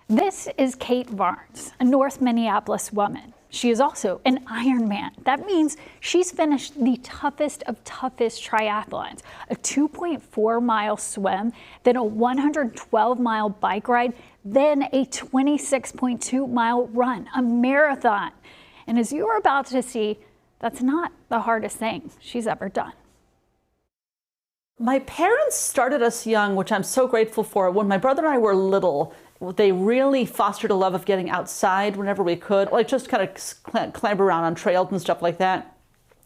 This is Kate Varns, a North Minneapolis woman. She is also an Ironman. That means she's finished the toughest of toughest triathlons, a 2.4-mile swim, then a 112-mile bike ride, then a 26.2-mile run, a marathon. And as you're about to see, that's not the hardest thing she's ever done. My parents started us young, which I'm so grateful for. When my brother and I were little, they really fostered a love of getting outside whenever we could, like just kind of clamber around on trails and stuff like that.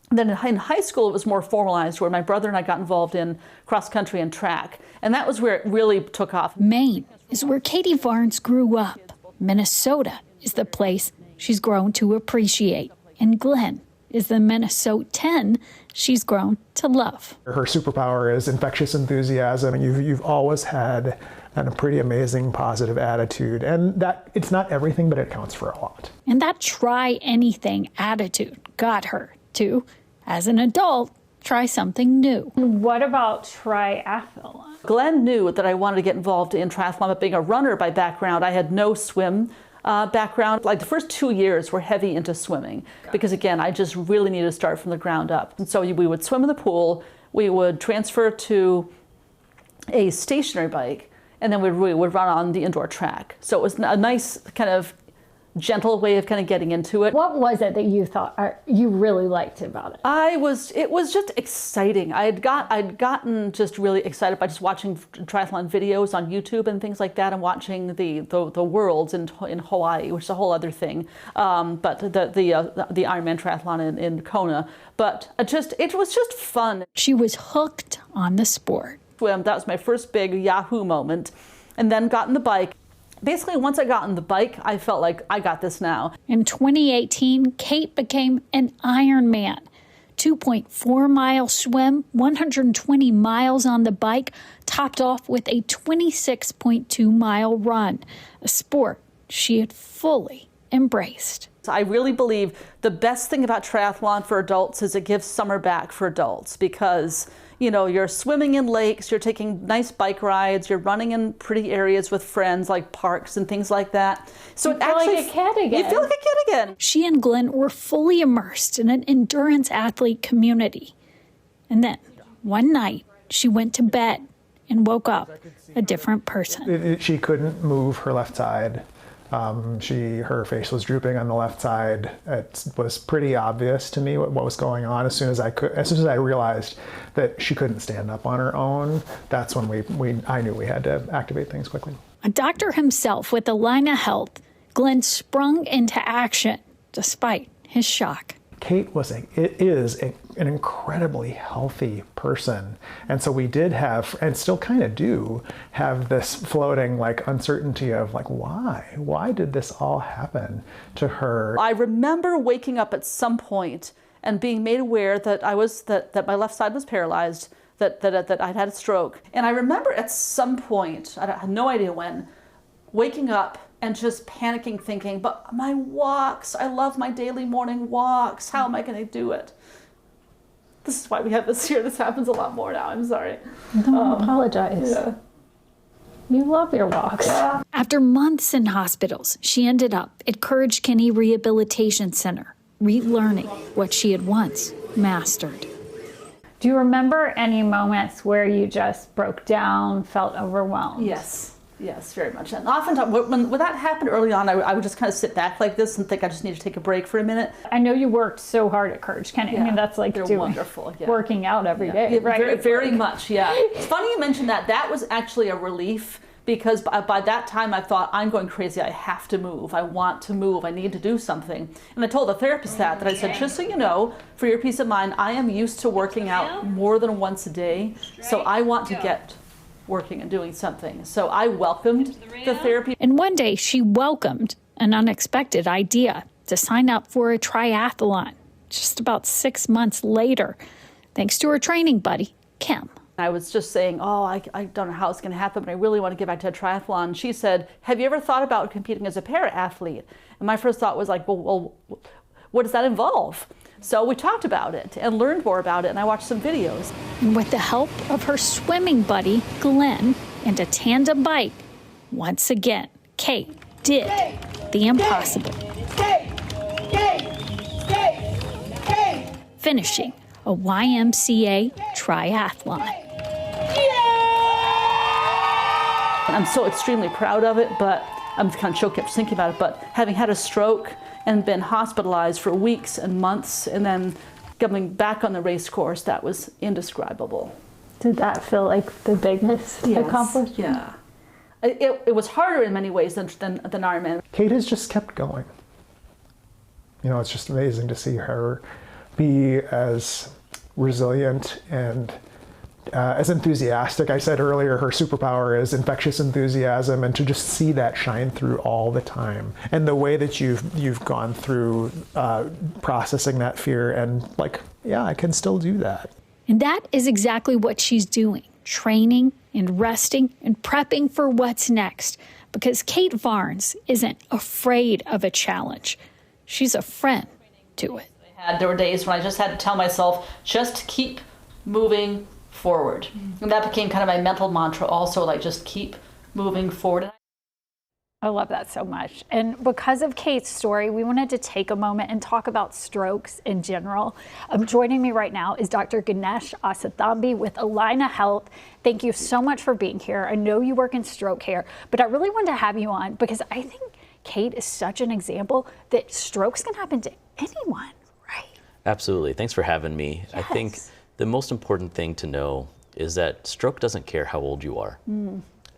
And then in high school, it was more formalized, where my brother and I got involved in cross country and track. And that was where it really took off. Maine is where Katie Varns grew up. Minnesota is the place she's grown to appreciate. And Glen is the Minnesotan she's grown to love. Her superpower is infectious enthusiasm, and you've always had a pretty amazing positive attitude, and that it's not everything, but it counts for a lot. And that try anything attitude got her to, as an adult, try something new. What about triathlon? Glenn knew that I wanted to get involved in triathlon, but being a runner by background, I had no swim background. Like the first 2 years were heavy into swimming because, again, I just really needed to start from the ground up. And so we would swim in the pool, we would transfer to a stationary bike, and then we would run on the indoor track. So it was a nice kind of gentle way of kind of getting into it. What was it that you thought you really liked about it? It was just exciting. I'd gotten just really excited by just watching triathlon videos on YouTube and things like that, and watching the worlds in Hawaii, which is a whole other thing. But the Ironman triathlon in Kona. But it was just fun. She was hooked on the sport. That was my first big Yahoo moment, and then got in the bike. Basically, once I got on the bike, I felt like I got this now. In 2018, Kate became an Ironman. 2.4-mile swim, 120 miles on the bike, topped off with a 26.2-mile run, a sport she had fully embraced. I really believe the best thing about triathlon for adults is it gives summer back for adults, because you're swimming in lakes, you're taking nice bike rides, you're running in pretty areas with friends like parks and things like that. So you feel like a kid again. You feel like a kid again. She and Glenn were fully immersed in an endurance athlete community. And then one night she went to bed and woke up a different person. She couldn't move her left side. Her face was drooping on the left side. It was pretty obvious to me what was going on. As soon as I realized that she couldn't stand up on her own, that's when I knew we had to activate things quickly. A doctor himself with Allina Health, Glenn sprung into action despite his shock. Kate is an incredibly healthy person. And so we did have, and still kind of do, have this floating uncertainty of why? Why did this all happen to her? I remember waking up at some point and being made aware that that my left side was paralyzed, that I'd had a stroke. And I remember at some point, I had no idea when, waking up and just panicking, thinking, but my walks, I love my daily morning walks. How am I going to do it? This is why we have this here. This happens a lot more now. I'm sorry. Don't apologize. Yeah. You love your walks. Yeah. After months in hospitals, she ended up at Courage Kenny Rehabilitation Center, relearning what she had once mastered. Do you remember any moments where you just broke down, felt overwhelmed? Yes, very much. And oftentimes, when that happened early on, I would just kind of sit back like this and think I just need to take a break for a minute. I know you worked so hard at Courage Kenny. Yeah, I mean, that's like wonderful. Yeah. Working out every day, right? Very, very much, yeah. It's funny you mentioned that. That was actually a relief, because by that time I thought, I'm going crazy. I have to move. I want to move. I need to do something. And I told the therapist that I said, just so you know, for your peace of mind, I am used to working out more than once a day, so I want to get working and doing something. So I welcomed the therapy. And one day she welcomed an unexpected idea to sign up for a triathlon just about 6 months later, thanks to her training buddy, Kim. I was just saying, I don't know how it's going to happen, but I really want to get back to a triathlon. She said, have you ever thought about competing as a para-athlete? And my first thought was well, what does that involve? So we talked about it and learned more about it, and I watched some videos. And with the help of her swimming buddy, Glenn, and a tandem bike, once again, Kate did the impossible, finishing a YMCA triathlon. I'm so extremely proud of it, but I'm kind of choked up just thinking about it. But having had a stroke and been hospitalized for weeks and months, and then coming back on the race course, that was indescribable. Did that feel like the biggest accomplishment? Yeah. It was harder in many ways than Ironman. Kate has just kept going. You know, it's just amazing to see her be as resilient and as enthusiastic. I said earlier, her superpower is infectious enthusiasm, and to just see that shine through all the time. And the way that you've gone through processing that fear and like, yeah, I can still do that. And that is exactly what she's doing, training and resting and prepping for what's next. Because Kate Varns isn't afraid of a challenge. She's a friend to it. There were days when I just had to tell myself, just keep moving forward. And that became kind of my mental mantra also, like just keep moving forward. I love that so much. And because of Kate's story, we wanted to take a moment and talk about strokes in general. Joining me right now is Dr. Ganesh Asathambi with Allina Health. Thank you so much for being here. I know you work in stroke care, but I really wanted to have you on because I think Kate is such an example that strokes can happen to anyone, right? Absolutely. Thanks for having me. Yes. I think the most important thing to know is that stroke doesn't care how old you are.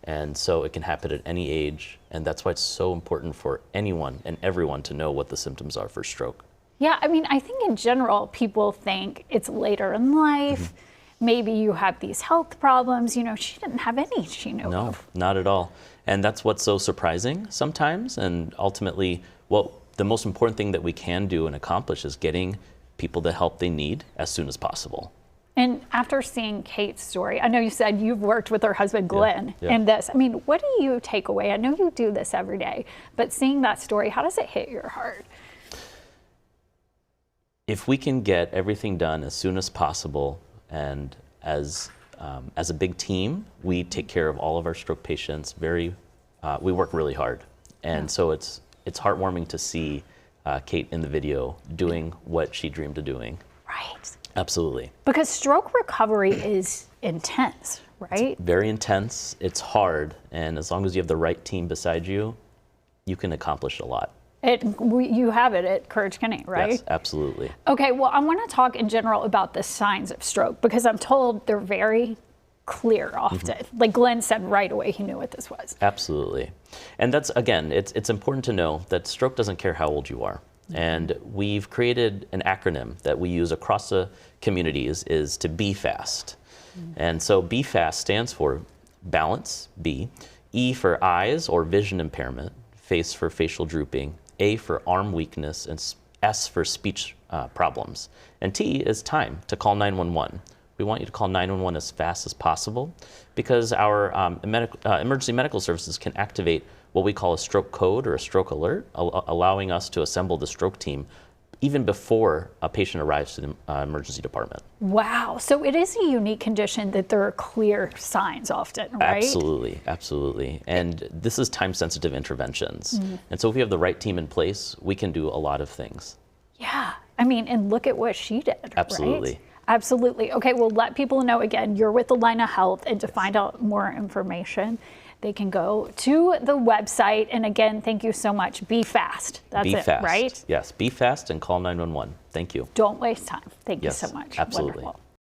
And so it can happen at any age, and that's why it's so important for anyone and everyone to know what the symptoms are for stroke. Yeah, I mean, I think in general, people think it's later in life. Maybe you have these health problems. You know, she didn't have any she knew No, of. not at all. And that's what's so surprising sometimes. And ultimately, the most important thing that we can do and accomplish is getting people the help they need as soon as possible. And after seeing Kate's story, I know you said you've worked with her husband, Glenn, in this. I mean, what do you take away? I know you do this every day, but seeing that story, how does it hit your heart? If we can get everything done as soon as possible, and as a big team, we take care of all of our stroke patients. We work really hard, and so it's heartwarming to see Kate in the video doing what she dreamed of doing. Right. Absolutely. Because stroke recovery is intense, right? It's very intense. It's hard, and as long as you have the right team beside you, you can accomplish a lot. You have it at Courage Kenny, right? Yes, absolutely. Okay, well, I want to talk in general about the signs of stroke because I'm told they're very clear often. Like Glenn said right away, he knew what this was. Absolutely. And that's, again, it's important to know that stroke doesn't care how old you are. And we've created an acronym that we use across the community is to be fast. And so be fast stands for balance, B, E for eyes or vision impairment, face for facial drooping, A for arm weakness, and S for speech problems. And T is time, to call 911. We want you to call 911 as fast as possible because our emergency medical services can activate what we call a stroke code or a stroke alert, allowing us to assemble the stroke team even before a patient arrives to the emergency department. Wow, so it is a unique condition that there are clear signs often, right? Absolutely, absolutely. And this is time-sensitive interventions. And so if we have the right team in place, we can do a lot of things. Yeah, I mean, and look at what she did, Absolutely. Right? Absolutely. Okay, well, let people know again, you're with Allina Health, and to find out more information, they can go to the website. And again, thank you so much. Be fast. That's Be it, fast. right? Yes, be fast and call 911. Thank you. Don't waste time. Thank you so much. Absolutely. Wonderful.